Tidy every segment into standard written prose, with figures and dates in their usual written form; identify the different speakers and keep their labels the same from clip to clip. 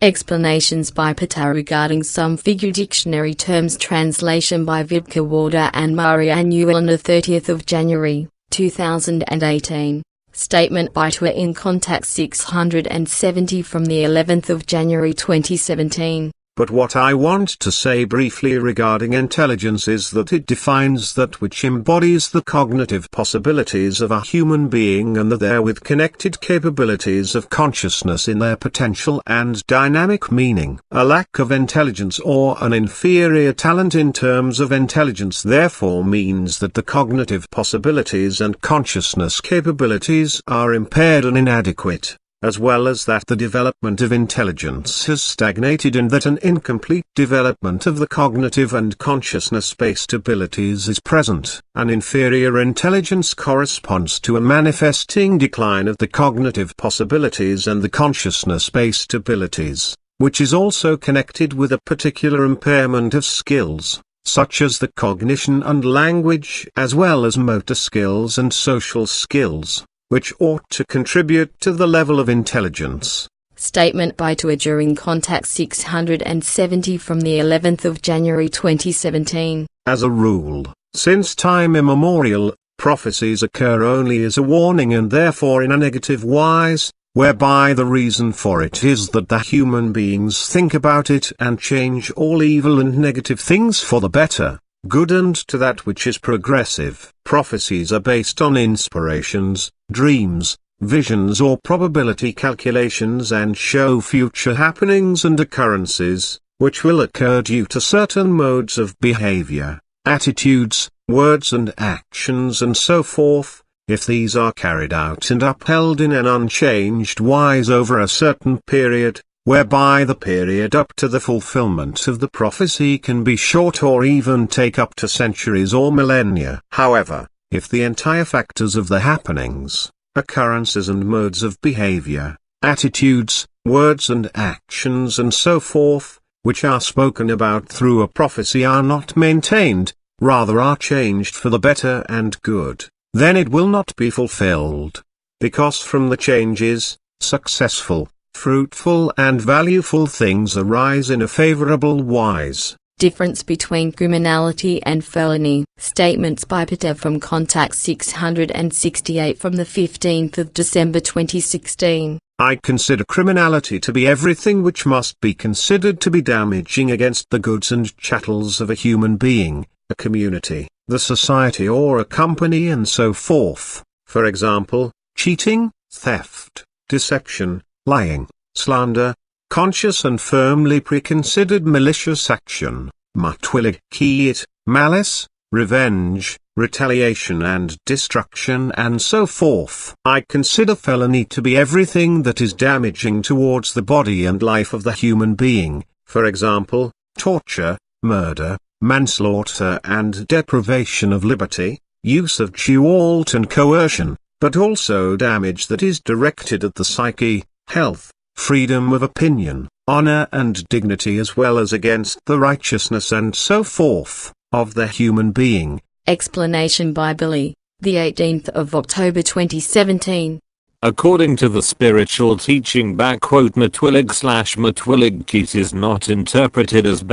Speaker 1: Explanations by Ptaah regarding some FIGU Dictionary Terms. Translation by Vibke Warder and Marianne Newell on the 30th of January, 2018. Statement by Ptaah in Contact 670 from the 11th of January 2017.
Speaker 2: But what I want to say briefly regarding intelligence is that it defines that which embodies the cognitive possibilities of a human being and the therewith connected capabilities of consciousness in their potential and dynamic meaning. A lack of intelligence or an inferior talent in terms of intelligence therefore means that the cognitive possibilities and consciousness capabilities are impaired and inadequate, as well as that the development of intelligence has stagnated and that an incomplete development of the cognitive and consciousness-based abilities is present. An inferior intelligence corresponds to a manifesting decline of the cognitive possibilities and the consciousness-based abilities, which is also connected with a particular impairment of skills, such as the cognition and language as well as motor skills and social skills, which ought to contribute to the level of intelligence.
Speaker 1: Statement by Ptaah during Contact 670 from the 11th of January 2017.
Speaker 2: As a rule, since time immemorial, prophecies occur only as a warning and therefore in a negative wise, whereby the reason for it is that the human beings think about it and change all evil and negative things for the better, good and to that which is progressive. Prophecies are based on inspirations, dreams, visions or probability calculations and show future happenings and occurrences, which will occur due to certain modes of behavior, attitudes, words and actions and so forth, if these are carried out and upheld in an unchanged wise over a certain period, whereby the period up to the fulfillment of the prophecy can be short or even take up to centuries or millennia. However, if the entire factors of the happenings, occurrences and modes of behavior, attitudes, words and actions and so forth, which are spoken about through a prophecy are not maintained, rather are changed for the better and good, then it will not be fulfilled, because from the changes, successful, fruitful and valueful things arise in a favorable wise.
Speaker 1: Difference between criminality and felony. Statements by Ptaah from Contact 668 from the 15th of December 2016.
Speaker 2: I consider criminality to be everything which must be considered to be damaging against the goods and chattels of a human being, a community, the society or a company and so forth. For example, cheating, theft, deception, lying, slander, conscious and firmly preconsidered malicious action, Mutwilligkeit, malice, revenge, retaliation and destruction and so forth. I consider felony to be everything that is damaging towards the body and life of the human being, for example, torture, murder, manslaughter and deprivation of liberty, use of tumult and coercion, but also damage that is directed at the psyche, health, freedom of opinion, honor and dignity as well as against the righteousness and so forth, of the human being.
Speaker 1: Explanation by Billy, the 18th of October 2017.
Speaker 3: According to the spiritual teaching Mutwillig/Mutwilligkeit is not interpreted as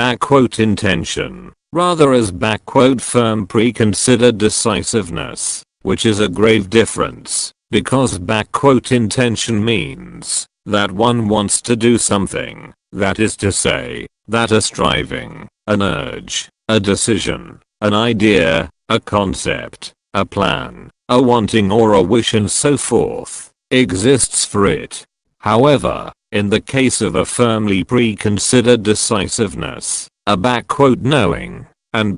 Speaker 3: intention, rather as firm preconsidered decisiveness, which is a grave difference, because intention means that one wants to do something, that is to say, that a striving, an urge, a decision, an idea, a concept, a plan, a wanting or a wish and so forth, exists for it. However, in the case of a firmly preconsidered decisiveness, a knowing, and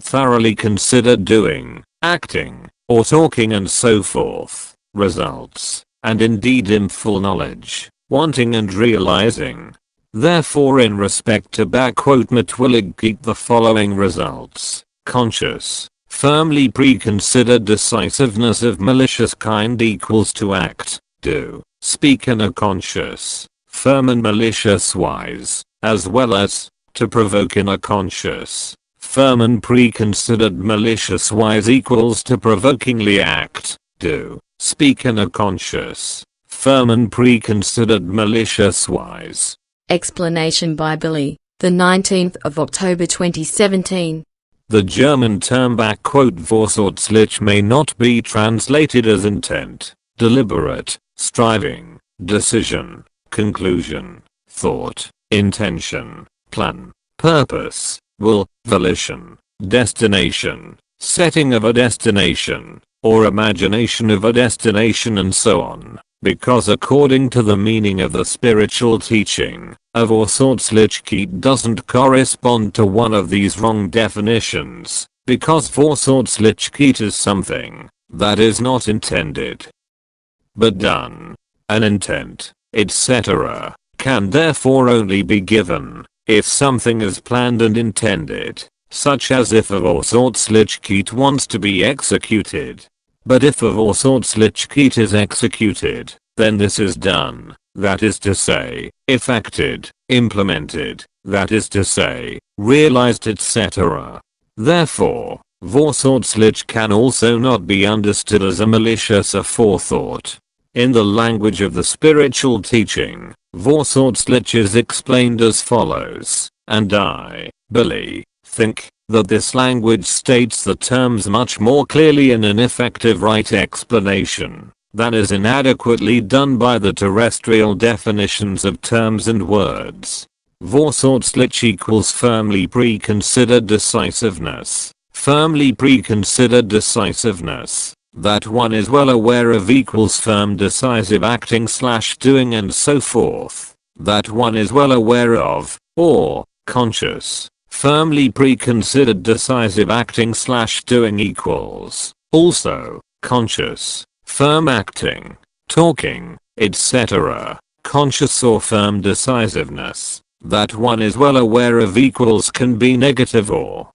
Speaker 3: thoroughly considered doing, acting, or talking and so forth, results, and indeed in full knowledge, wanting and realizing. Therefore in respect to Mutwilligkeit the following results: conscious, firmly preconsidered decisiveness of malicious kind equals to act, do, speak in a conscious, firm and malicious wise, as well as, to provoke in a conscious, firm and preconsidered malicious wise equals to provokingly act, do, speak in a conscious, firm and preconsidered malicious wise.
Speaker 1: Explanation by Billy, the 19th of October 2017.
Speaker 3: The German term vorsätzlich may not be translated as intent, deliberate, striving, decision, conclusion, thought, intention, plan, purpose, will, volition, destination, setting of a destination, or imagination of a destination and so on, because according to the meaning of the spiritual teaching, a vorsätzlichkeit doesn't correspond to one of these wrong definitions, because vorsätzlichkeit is something that is not intended but done. An intent, etc., can therefore only be given if something is planned and intended, such as if a vorsätzlichkeit wants to be executed. But if a vorsätzlichkeit is executed, then this is done, that is to say, effected, implemented, that is to say, realized, etc. Therefore, vorsätzlich can also not be understood as a malicious aforethought. In the language of the spiritual teaching, vorsätzlich is explained as follows, and I, Billy, think that this language states the terms much more clearly in an effective right explanation than is inadequately done by the terrestrial definitions of terms and words. Vorsätzlich equals firmly preconsidered decisiveness. Firmly preconsidered decisiveness, that one is well aware of, equals firm decisive acting / doing and so forth, that one is well aware of, or conscious. Firmly preconsidered decisive acting / doing equals also conscious, firm acting, talking, etc. Conscious or firm decisiveness that one is well aware of equals can be negative or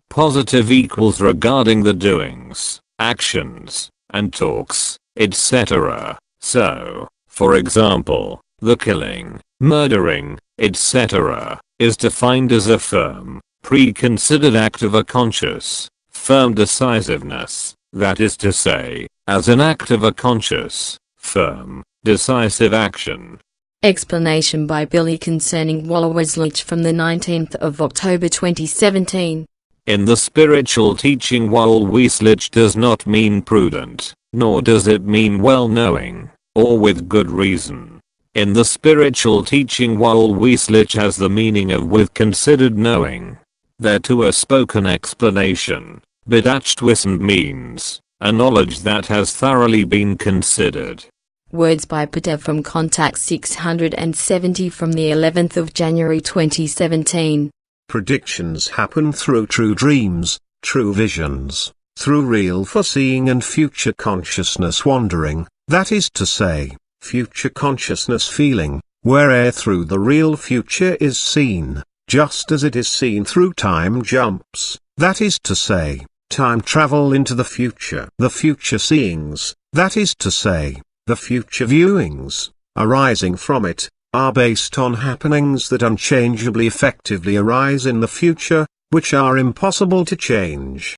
Speaker 3: positive, equals regarding the doings, actions, and talks, etc. So, for example, the killing, murdering, etc. is defined as a firm, preconsidered act of a conscious, firm decisiveness, that is to say, as an act of a conscious, firm, decisive action.
Speaker 1: Explanation by Billy concerning wohlweislich from the 19th of October 2017.
Speaker 3: In the spiritual teaching, wohlweislich does not mean prudent, nor does it mean well-knowing, or with good reason. In the spiritual teaching, wohlweislich has the meaning of with considered knowing. Thereto a spoken explanation, bedacht wissend, means a knowledge that has thoroughly been considered.
Speaker 1: Words by Ptaah from Contact 670 from the 11th of January 2017.
Speaker 2: Predictions happen through true dreams, true visions, through real foreseeing and future consciousness wandering, that is to say, future consciousness feeling, where'er through the real future is seen, just as it is seen through time jumps, that is to say, time travel into the future. The future seeings, that is to say, the future viewings, arising from it, are based on happenings that unchangeably effectively arise in the future, which are impossible to change.